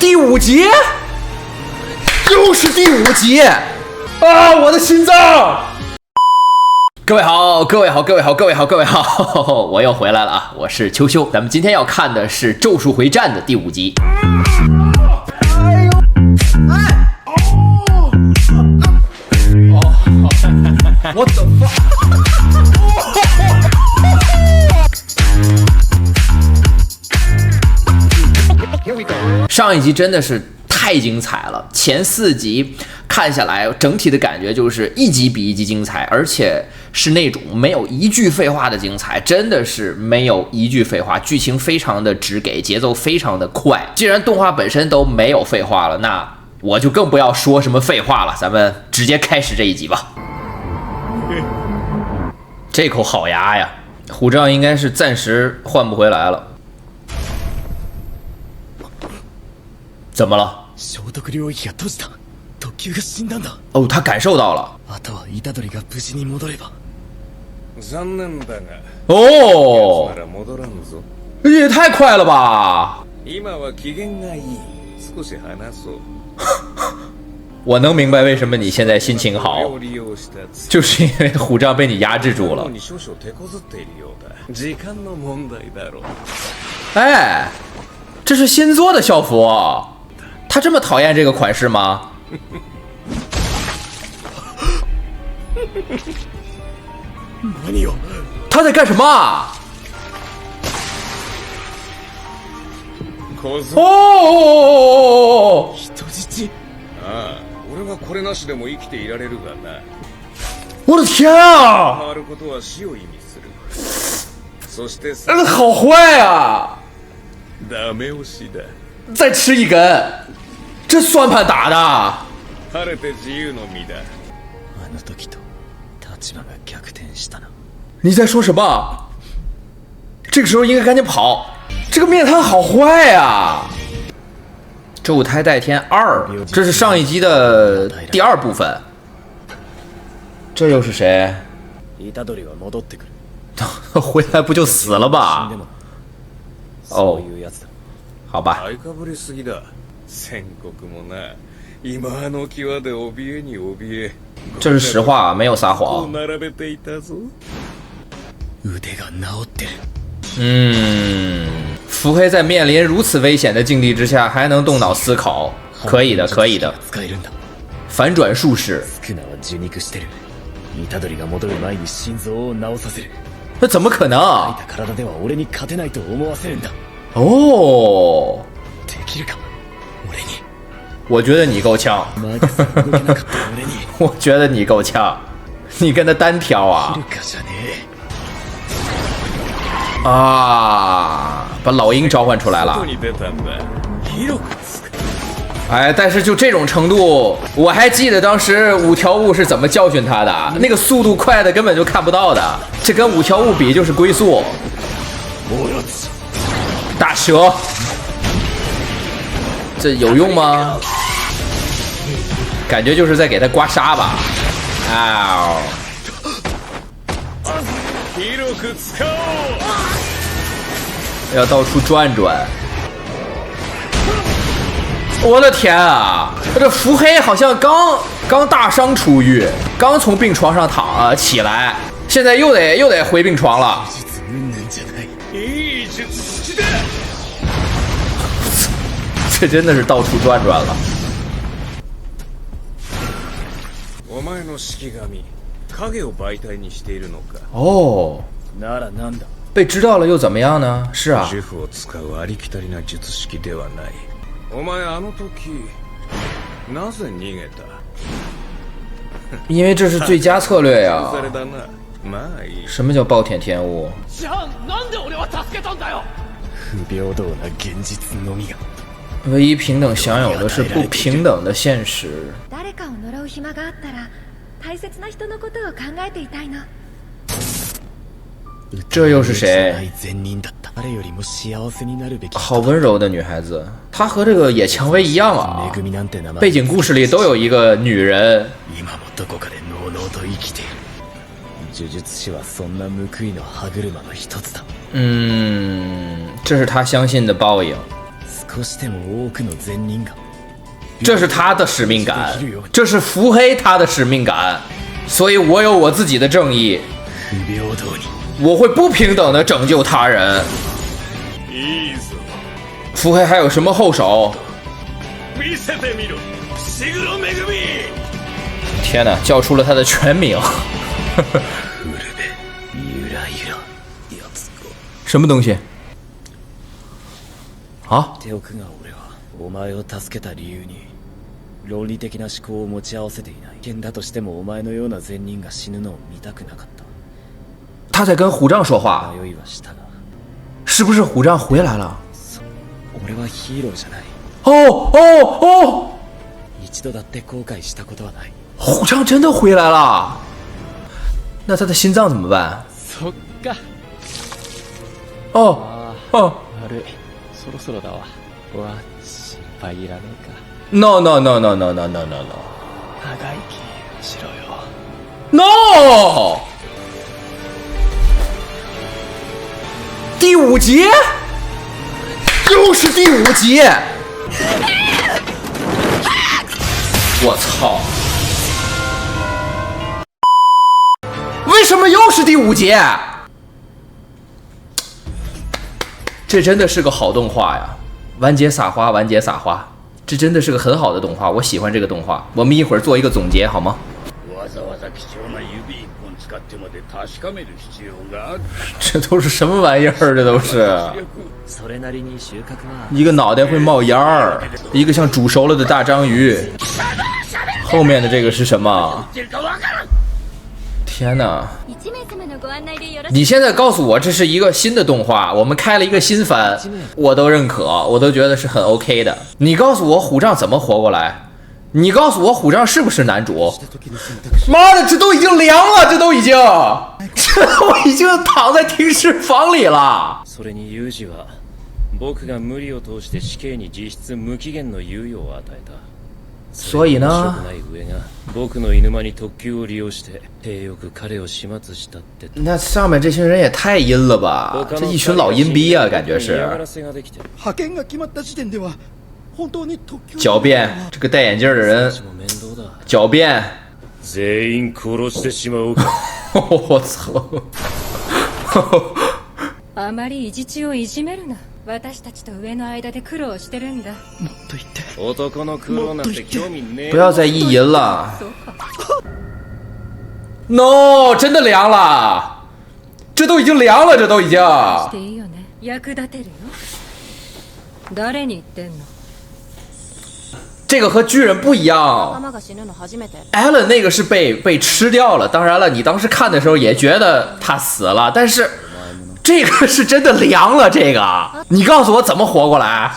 第5集，又是第5集啊！我的心脏！各位好，各位好，各位好，各位好，各位好，我又回来了啊！我是秋秋，咱们今天要看的是《咒术回战》的第5集。我的妈！上一集真的是太精彩了，前4集看下来，整体的感觉就是一集比一集精彩，而且是那种没有一句废话的精彩，真的是没有一句废话，剧情非常的直给，节奏非常的快。既然动画本身都没有废话了，那我就更不要说什么废话了，咱们直接开始这一集吧。这口好牙呀，虎杖应该是暂时换不回来了。怎么了？哦，他感受到了。哦，也太快了吧！我能明白为什么你现在心情好，就是因为虎杖被你压制住了。哎，这是新做的校服，他这么讨厌这个款式吗？他在干什么？哦！我的天啊！好坏啊！再吃一根，这算盘打的。你在说什么？这个时候应该赶紧跑。这个面瘫好坏啊！咒胎代天2，这是上一集的第2部分。这又是谁？回来不就死了吧？哦，好吧。这是实话，没有撒谎。伏黑在面临如此危险的境地之下，还能动脑思考，可以的，可以的。反转术士，那怎么可能？哦，我觉得你够呛。我觉得你够呛，你跟他单挑啊！啊，把老鹰召唤出来了。哎，但是就这种程度，我还记得当时五条悟是怎么教训他的，那个速度快的根本就看不到的，这跟五条悟比就是龟速。大蛇，这有用吗？感觉就是在给他刮痧吧。啊！要到处转转。我的天啊！这伏黑好像刚大伤初愈，刚从病床上起来，现在又得回病床了。这真的是到处转转了。哦，被知道了又怎么样呢？是啊。因为这是最佳策略呀。什么叫暴殄天物？唯一平等享有的是不平等的现实。这又是谁？好温柔的女孩子，她和这个野蔷薇一样啊。背景故事里都有一个女人。这是她相信的报应。这是他的使命感，这是伏黑他的使命感，所以我有我自己的正义，我会不平等的拯救他人。伏黑还有什么后手？天哪，叫出了他的全名。什么东西？啊？お前を助けた理由に論理的な思考を持ち合わせていない。危険だとしてもお前のような善人が死ぬのを見たくなかった。他在跟虎杖说话。迷いはしたが。是不是虎杖回来了？俺はヒーローじゃない。一度だって後悔したことはない。虎杖真的回来了，那他的心脏怎么办？そっか。悪い。そろそろだわ。心配いらねえか。No。長生きしろよ。No。第5集，又是第5集。我操！为什么又是第5集？这真的是个好动画呀！完结撒花，完结撒花，这真的是个很好的动画，我喜欢这个动画。我们一会儿做一个总结好吗？这都是什么玩意儿？这都是一个脑袋会冒烟儿，一个像煮熟了的大章鱼。后面的这个是什么？天哪！你现在告诉我这是一个新的动画，我们开了一个新番，我都认可，我都觉得是很 OK 的。你告诉我虎杖怎么活过来？你告诉我虎杖是不是男主？妈的，这都已经凉了，这都已经躺在停尸房里了。それにユージは僕が無理を通して死刑に実質無期限の猶予を与えた。所以呢？那上面这群人也太阴了吧！这一群老阴逼啊，感觉是。狡辩，这个戴眼镜的人狡辩。我操！あまり意地地をいじめるな。私たちと上の間で苦労してるんだ。不要再意淫了。No， 真的凉了，这都已经凉了，这都已经。这个和巨人不一样。Allen 那个是被吃掉了，当然了，你当时看的时候也觉得他死了，但是。这个是真的凉了，这个你告诉我怎么活过来？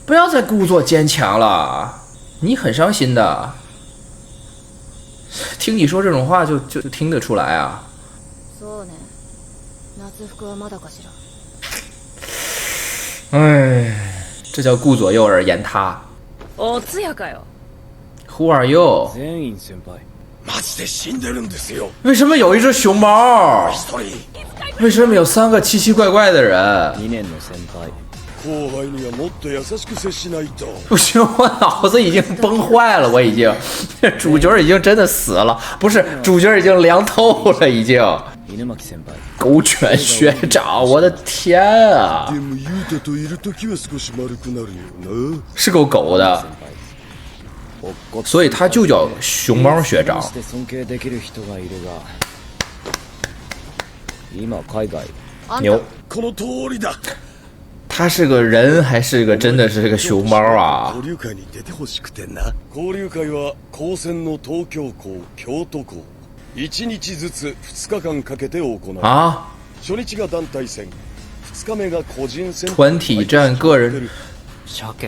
不要再故作坚强了，你很伤心的。听你说这种话就听得出来啊。哎，这叫顾左右而言他。Who are you？为什么有一只熊猫？为什么有3个奇奇怪怪的人？不行，我脑子已经崩坏了，我已经，主角已经真的死了，不是，主角已经凉透了，已经。狗犬学长，我的天啊！是够狗的。所以他就叫熊猫学长。牛。他是个人还是个真的是个熊猫啊？啊？团体战个人。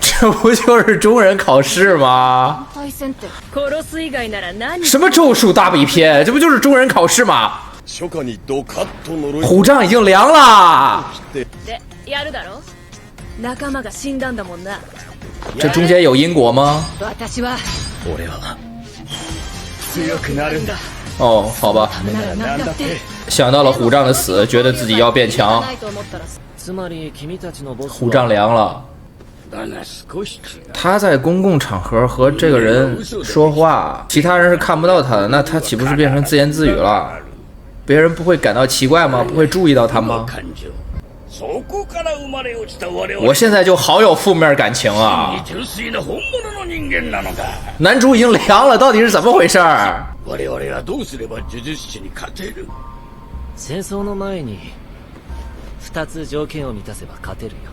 这不就是中人考试吗？什么咒术大比拼？这不就是中人考试吗？虎杖已经凉了。这中间有因果吗？哦，好吧。想到了虎杖的死，觉得自己要变强。つまり君たちのボス虎杖凉了。他在公共场合和这个人说话，其他人是看不到他的，那他岂不是变成自言自语了？别人不会感到奇怪吗？不会注意到他吗？我现在就好有负面感情啊！男主已经凉了，到底是怎么回事？戦争の前に2つ条件を満たせば勝てるよ。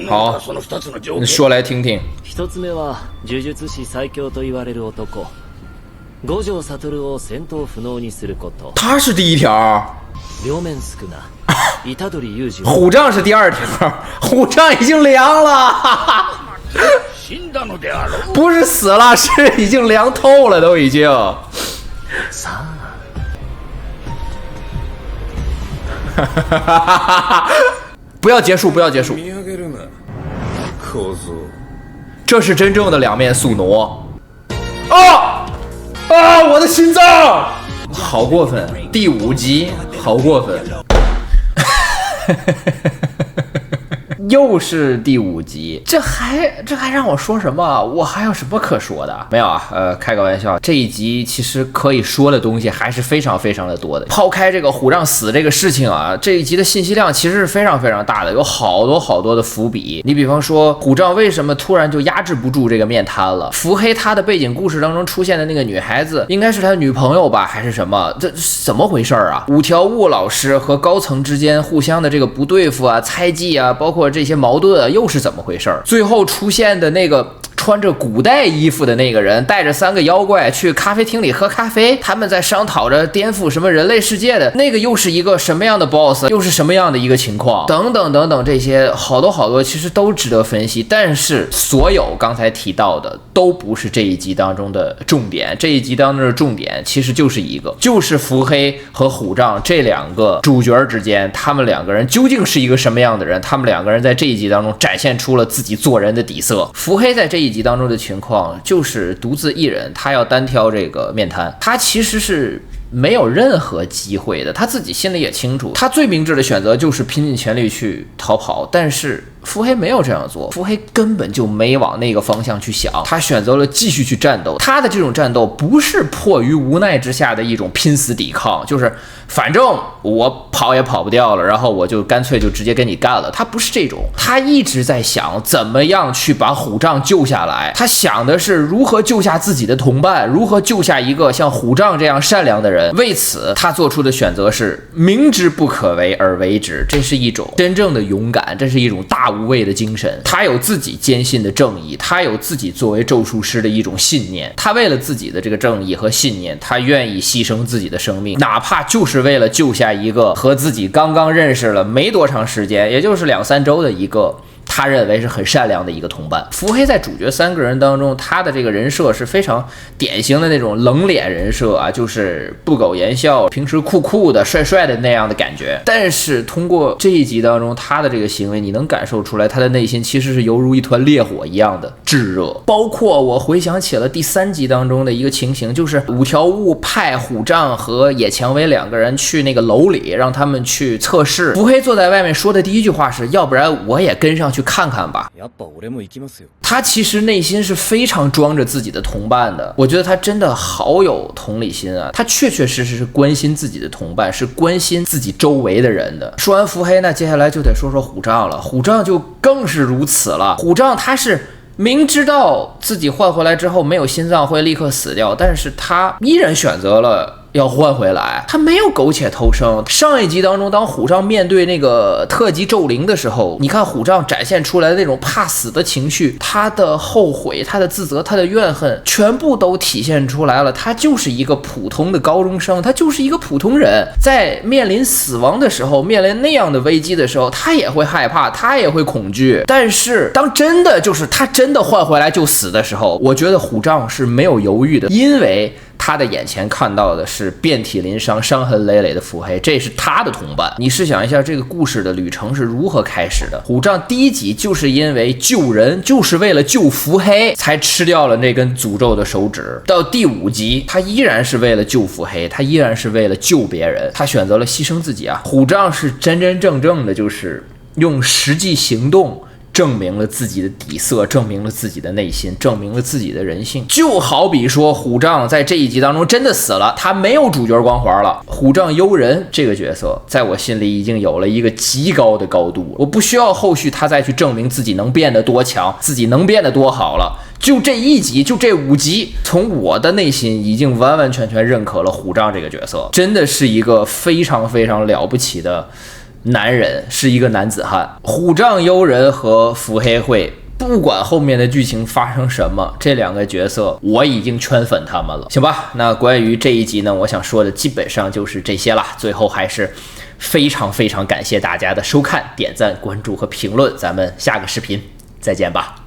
好，你说来听听。一つ目は呪術師最強と言われる男五条悟を戦闘不能にすること。他是第一条。両面宿儺虎杖裕二。虎杖是第二条，虎杖已经凉了，不是死了，是已经凉透了，都已经。不要结束，不要结束。这是真正的两面宿傩。啊！我的心脏！好过分！第5集，好过分！又是第5集，这还让我说什么？我还有什么可说的？没有啊，开个玩笑。这一集其实可以说的东西还是非常非常的多的。抛开这个虎杖死这个事情啊，这一集的信息量其实是非常非常大的，有好多的伏笔。你比方说，虎杖为什么突然就压制不住这个面瘫了？伏黑他的背景故事当中出现的那个女孩子，应该是他的女朋友吧，还是什么？这怎么回事啊？五条悟老师和高层之间互相的这个不对付啊、猜忌啊，包括这些矛盾啊，又是怎么回事？最后出现的那个穿着古代衣服的那个人，带着3个妖怪去咖啡厅里喝咖啡，他们在商讨着颠覆什么人类世界的那个又是一个什么样的 boss， 又是什么样的一个情况，等等等等，这些好多其实都值得分析，但是所有刚才提到的都不是这一集当中的重点。这一集当中的重点其实就是伏黑和虎杖这2个主角之间，他们2个人究竟是一个什么样的人，他们2个人在这一集当中展现出了自己做人的底色。伏黑在这一集当中的情况就是独自一人，他要单挑这个面瘫，他其实是没有任何机会的，他自己心里也清楚，他最明智的选择就是拼尽全力去逃跑，但是伏黑没有这样做，伏黑根本就没往那个方向去想，他选择了继续去战斗。他的这种战斗不是迫于无奈之下的一种拼死抵抗，就是反正我跑也跑不掉了，然后我就干脆就直接跟你干了。他不是这种，他一直在想怎么样去把虎杖救下来，他想的是如何救下自己的同伴，如何救下一个像虎杖这样善良的人。为此他做出的选择是明知不可为而为之，这是一种真正的勇敢，这是一种大无畏的精神。他有自己坚信的正义，他有自己作为咒术师的一种信念，他为了自己的这个正义和信念，他愿意牺牲自己的生命，哪怕就是为了救下一个和自己刚刚认识了没多长时间，也就是2-3周的一个他认为是很善良的一个同伴。伏黑在主角3个人当中，他的这个人设是非常典型的那种冷脸人设啊，就是不苟言笑，平时酷酷的帅帅的那样的感觉。但是通过这一集当中他的这个行为，你能感受出来他的内心其实是犹如一团烈火一样的炙热。包括我回想起了第3集当中的一个情形，就是五条悟派虎杖和野蔷薇2个人去那个楼里，让他们去测试。伏黑坐在外面说的第一句话是，要不然我也跟上去看看吧。他其实内心是非常装着自己的同伴的，我觉得他真的好有同理心啊，他确实是关心自己的同伴，是关心自己周围的人的。说完伏黑，那接下来就得说说虎杖了。虎杖就更是如此了，虎杖他是明知道自己换回来之后没有心脏会立刻死掉，但是他依然选择了要换回来，他没有苟且偷生。上一集当中，当虎杖面对那个特级咒灵的时候，你看虎杖展现出来的那种怕死的情绪，他的后悔，他的自责，他的怨恨，全部都体现出来了。他就是一个普通的高中生，他就是一个普通人，在面临死亡的时候，面临那样的危机的时候，他也会害怕，他也会恐惧。但是当他真的换回来就死的时候，我觉得虎杖是没有犹豫的，因为他的眼前看到的是遍体鳞伤、伤痕累累的伏黑，这是他的同伴。你试想一下，这个故事的旅程是如何开始的？虎杖第1集就是因为救人，就是为了救伏黑，才吃掉了那根诅咒的手指。到第5集，他依然是为了救伏黑，他依然是为了救别人，他选择了牺牲自己啊！虎杖是真正的就是用实际行动证明了自己的底色，证明了自己的内心，证明了自己的人性。就好比说虎杖在这一集当中真的死了，他没有主角光环了。虎杖悠仁这个角色在我心里已经有了一个极高的高度，我不需要后续他再去证明自己能变得多强，自己能变得多好了。就这一集，就这5集，从我的内心已经完完全全认可了虎杖这个角色，真的是一个非常非常了不起的男人，是一个男子汉。虎杖悠仁和伏黑惠，不管后面的剧情发生什么，这2个角色我已经圈粉他们了。行吧，那关于这一集呢，我想说的基本上就是这些了。最后还是非常非常感谢大家的收看、点赞、关注和评论，咱们下个视频再见吧。